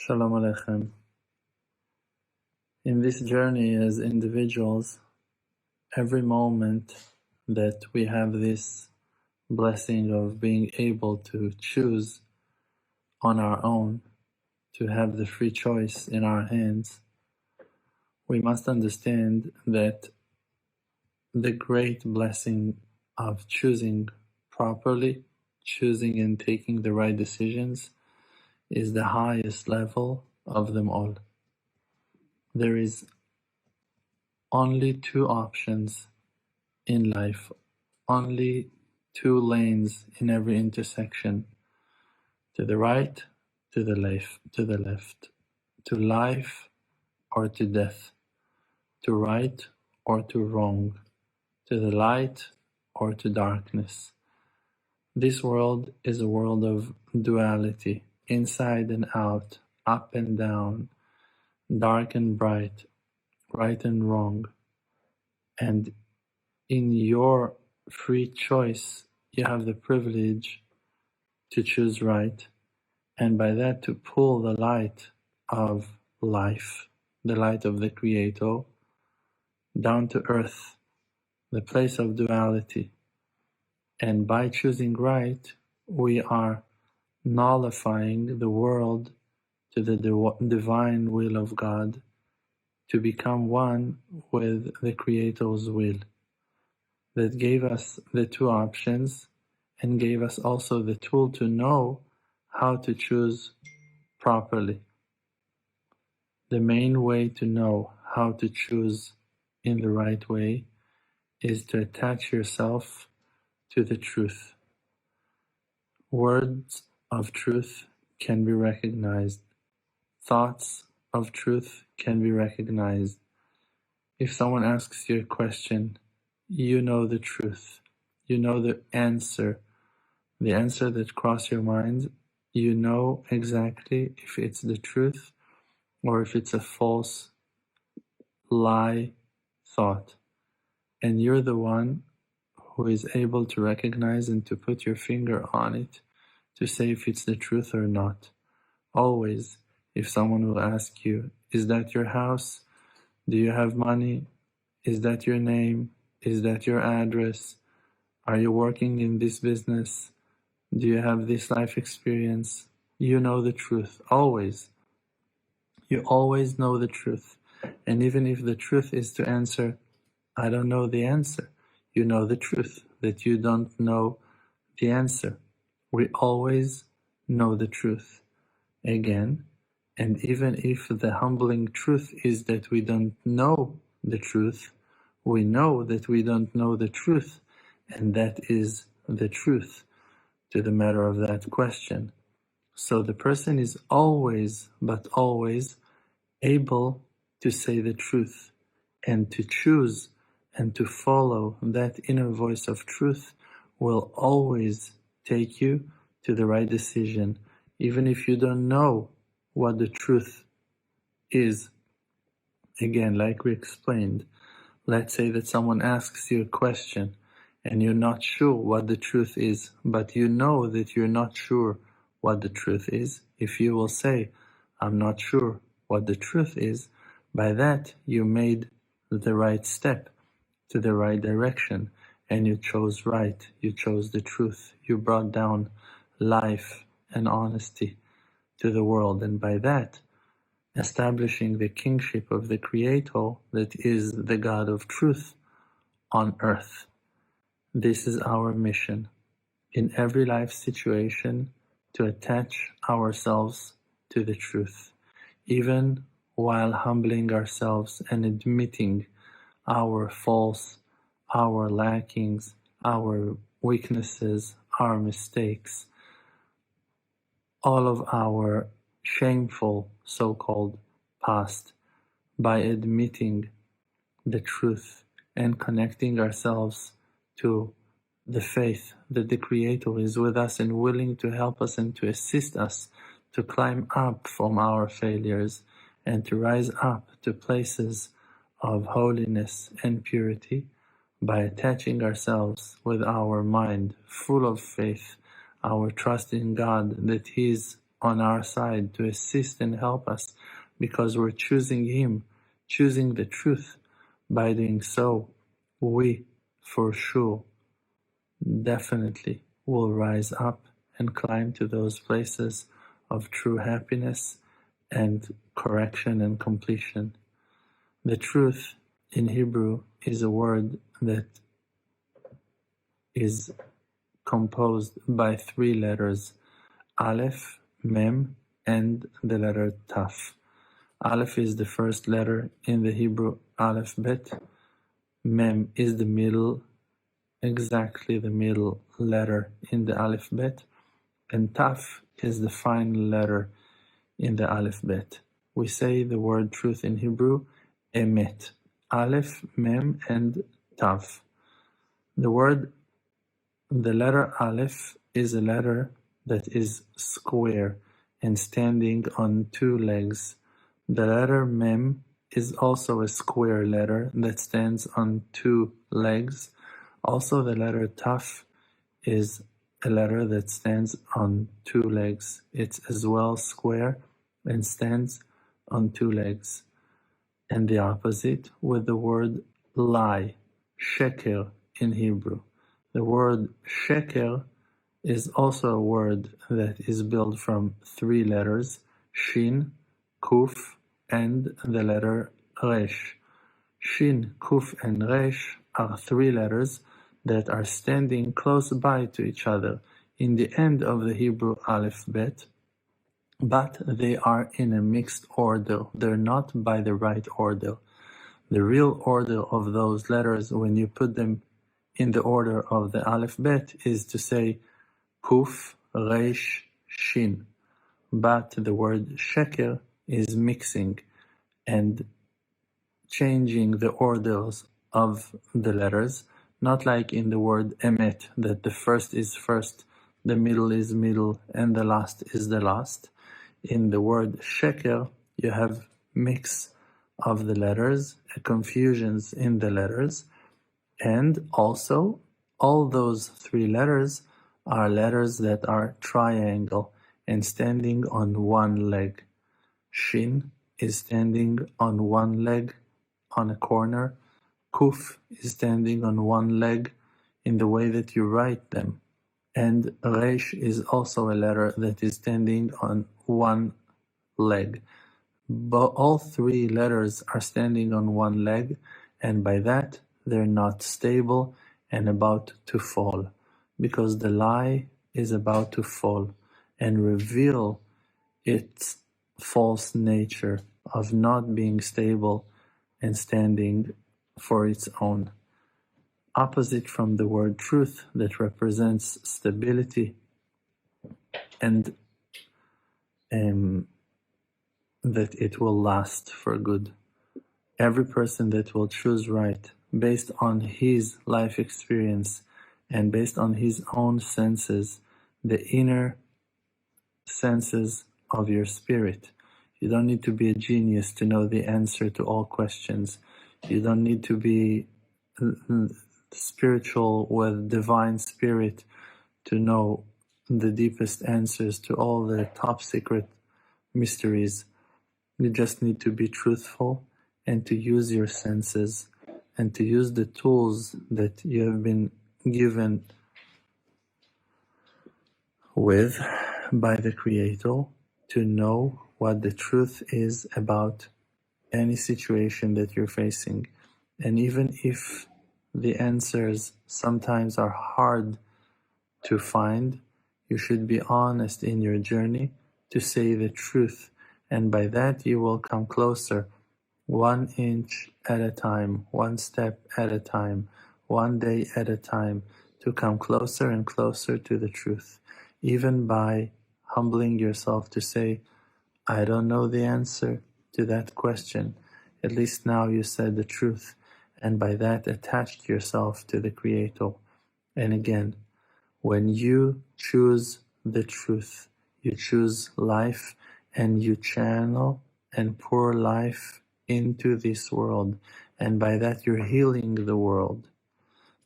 Shalom Aleichem. In this journey as individuals, every moment that we have this blessing of being able to choose on our own, to have the free choice in our hands, we must understand that the great blessing of choosing properly, choosing and taking the right decisions, is the highest level of them all. There is only two options in life, only two lanes in every intersection, to the right, to the left, to life or to death, to right or to wrong, to the light or to darkness. This world is a world of duality, inside and out, up and down, dark and bright, right and wrong. And in your free choice, you have the privilege to choose right, and by that to pull the light of life, the light of the Creator, down to earth, the place of duality. And by choosing right, we are nullifying the world to the divine will of God, to become one with the Creator's will, that gave us the two options and gave us also the tool to know how to choose properly. The main way to know how to choose in the right way is to attach yourself to the truth. Words of truth can be recognized. Thoughts of truth can be recognized. If someone asks you a question, you know the truth. You know the answer that crossed your mind. You know exactly if it's the truth or if it's a false lie thought. And you're the one who is able to recognize and to put your finger on it to say if it's the truth or not. Always, if someone will ask you, is that your house? Do you have money? Is that your name? Is that your address? Are you working in this business? Do you have this life experience? You know the truth, always. You always know the truth. And even if the truth is to answer, I don't know the answer, you know the truth, that you don't know the answer. We always know the truth. Again, and even if the humbling truth is that we don't know the truth, we know that we don't know the truth, and that is the truth to the matter of that question. So the person is always, but always, able to say the truth and to choose and to follow that inner voice of truth will always take you to the right decision, even if you don't know what the truth is. Again, like we explained, let's say that someone asks you a question and you're not sure what the truth is, but you know that you're not sure what the truth is. If you will say, I'm not sure what the truth is, by that you made the right step to the right direction, and you chose right, you chose the truth, you brought down life and honesty to the world, and by that establishing the kingship of the Creator that is the God of truth on earth. This is our mission in every life situation, to attach ourselves to the truth, even while humbling ourselves and admitting our faults, our lackings, our weaknesses, our mistakes, all of our shameful so-called past, by admitting the truth and connecting ourselves to the faith that the Creator is with us and willing to help us and to assist us to climb up from our failures and to rise up to places of holiness and purity, by attaching ourselves with our mind full of faith, our trust in God that He is on our side to assist and help us because we're choosing Him, choosing the truth. By doing so, we, for sure, definitely will rise up and climb to those places of true happiness and correction and completion. The truth in Hebrew is a word that is composed by 3 letters, Aleph, Mem, and the letter Taf. Aleph is the first letter in the Hebrew alphabet. Mem is the middle, exactly the middle letter in the alphabet. And Taf is the final letter in the alphabet. We say the word truth in Hebrew, Emet. Aleph, Mem, and Tav. The letter Aleph is a letter that is square and standing on 2 legs. The letter Mem is also a square letter that stands on 2 legs. Also, the letter Taf is a letter that stands on 2 legs. It's as well square and stands on 2 legs. And the opposite with the word lie, sheker in Hebrew. The word sheker is also a word that is built from 3 letters, shin, kuf, and the letter resh. Shin, kuf, and resh are 3 letters that are standing close by to each other in the end of the Hebrew alphabet, but they are in a mixed order. They're not by the right order. The real order of those letters, when you put them in the order of the alphabet, is to say kuf, resh, shin. But the word sheker is mixing and changing the orders of the letters, not like in the word emet, that the first is first, the middle is middle, and the last is the last. In the word sheker, you have mix of the letters, confusions in the letters, and also all those 3 letters are letters that are triangle and standing on 1 leg. Shin is standing on 1 leg on a corner. Kuf is standing on 1 leg in the way that you write them. And Resh is also a letter that is standing on 1 leg. But all 3 letters are standing on 1 leg, and by that they're not stable and about to fall, because the lie is about to fall and reveal its false nature of not being stable and standing for its own. Opposite from the word truth that represents stability and that it will last for good. Every person that will choose right based on his life experience and based on his own senses, the inner senses of your spirit. You don't need to be a genius to know the answer to all questions. You don't need to be spiritual with divine spirit to know the deepest answers to all the top secret mysteries. You just need to be truthful and to use your senses and to use the tools that you have been given with by the Creator to know what the truth is about any situation that you're facing. And even if the answers sometimes are hard to find, you should be honest in your journey to say the truth. And by that you will come closer, 1 inch at a time, 1 step at a time, 1 day at a time, to come closer and closer to the truth. Even by humbling yourself to say, I don't know the answer to that question. At least now you said the truth, and by that attached yourself to the Creator. And again, when you choose the truth, you choose life, and you channel and pour life into this world. And by that you're healing the world.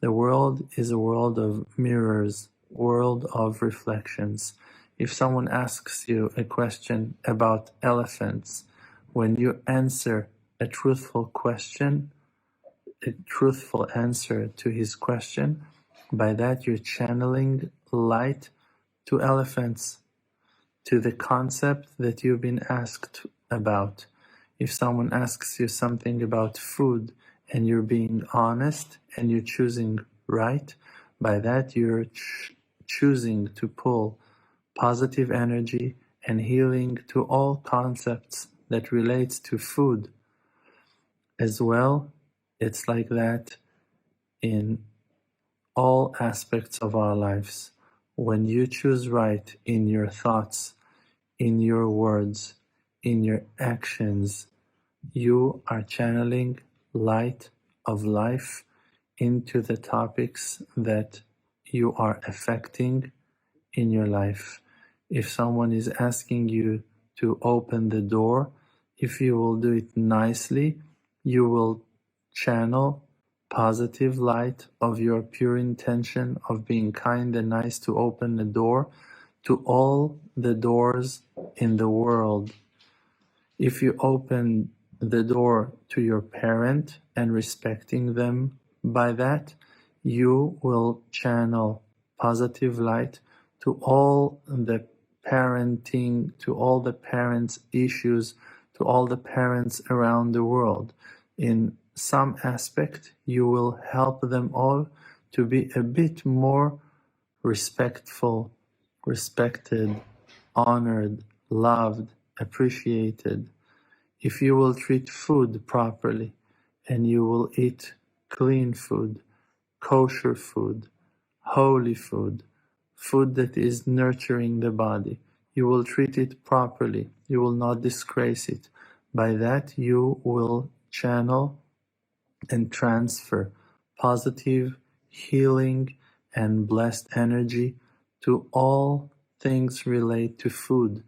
The world is a world of mirrors, world of reflections. If someone asks you a question about elephants, when you answer a truthful question, a truthful answer to his question, by that you're channeling light to elephants, to the concept that you've been asked about. If someone asks you something about food and you're being honest and you're choosing right, by that you're choosing to pull positive energy and healing to all concepts that relates to food. As well, it's like that in all aspects of our lives. When you choose right in your thoughts, in your words, in your actions, you are channeling light of life into the topics that you are affecting in your life. If someone is asking you to open the door, if you will do it nicely, you will channel positive light of your pure intention of being kind and nice to open the door to all the doors in the world. If you open the door to your parent and respecting them by that, you will channel positive light to all the parenting, to all the parents' issues, to all the parents around the world. In some aspect, you will help them all to be a bit more respectful, respected, honored, loved, appreciated. If you will treat food properly and you will eat clean food, kosher food, holy food, food that is nurturing the body, you will treat it properly. You will not disgrace it. By that, you will channel and transfer positive, healing, and blessed energy to all things relate to food.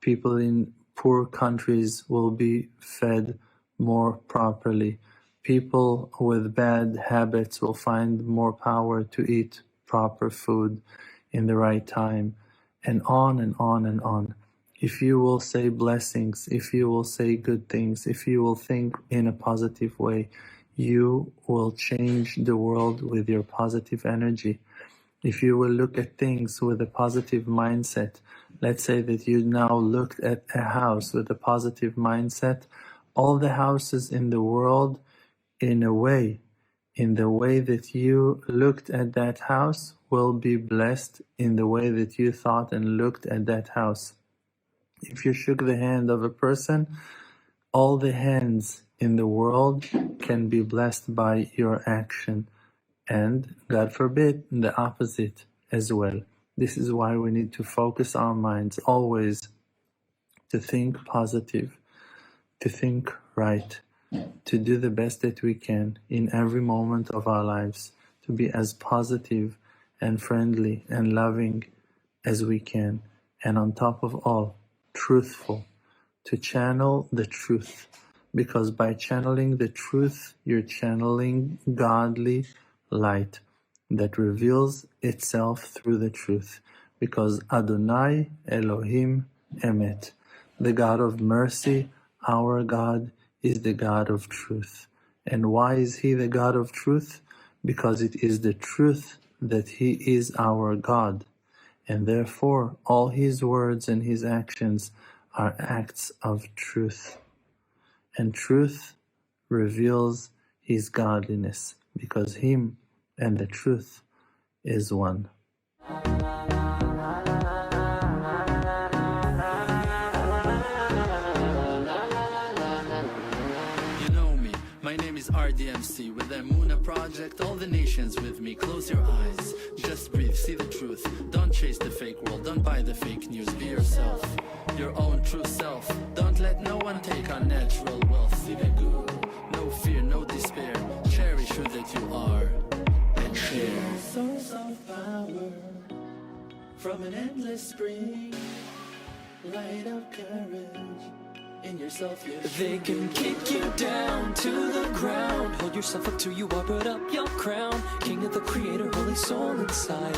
People in poor countries will be fed more properly. People with bad habits will find more power to eat proper food in the right time, and on and on and on. If you will say blessings, if you will say good things, if you will think in a positive way, you will change the world with your positive energy. If you will look at things with a positive mindset, let's say that you now looked at a house with a positive mindset, all the houses in the world, in the way that you looked at that house, will be blessed in the way that you thought and looked at that house. If you shook the hand of a person, all the hands in the world can be blessed by your action. And, God forbid, the opposite as well. This is why we need to focus our minds always to think positive, to think right, to do the best that we can in every moment of our lives, to be as positive and friendly and loving as we can, and on top of all, truthful, to channel the truth, because by channeling the truth, you're channeling godly light that reveals itself through the truth, because Adonai Elohim Emet, the God of mercy, our God, is the God of truth. And why is He the God of truth? Because it is the truth that He is our God, and therefore all His words and His actions are acts of truth. And truth reveals His godliness, because Him and the truth is one. My name is RDMC with the Muna Project, all the nations with me. Close your eyes, just breathe, see the truth. Don't chase the fake world, don't buy the fake news. Be yourself, your own true self. Don't let no one take our natural wealth. See the good, no fear, no despair. Cherish who that you are and share. Source of power from an endless spring. Light of courage in yourself, they can kick you down to the ground. Hold yourself up till you are, put up your crown. King of the creator, holy soul inside.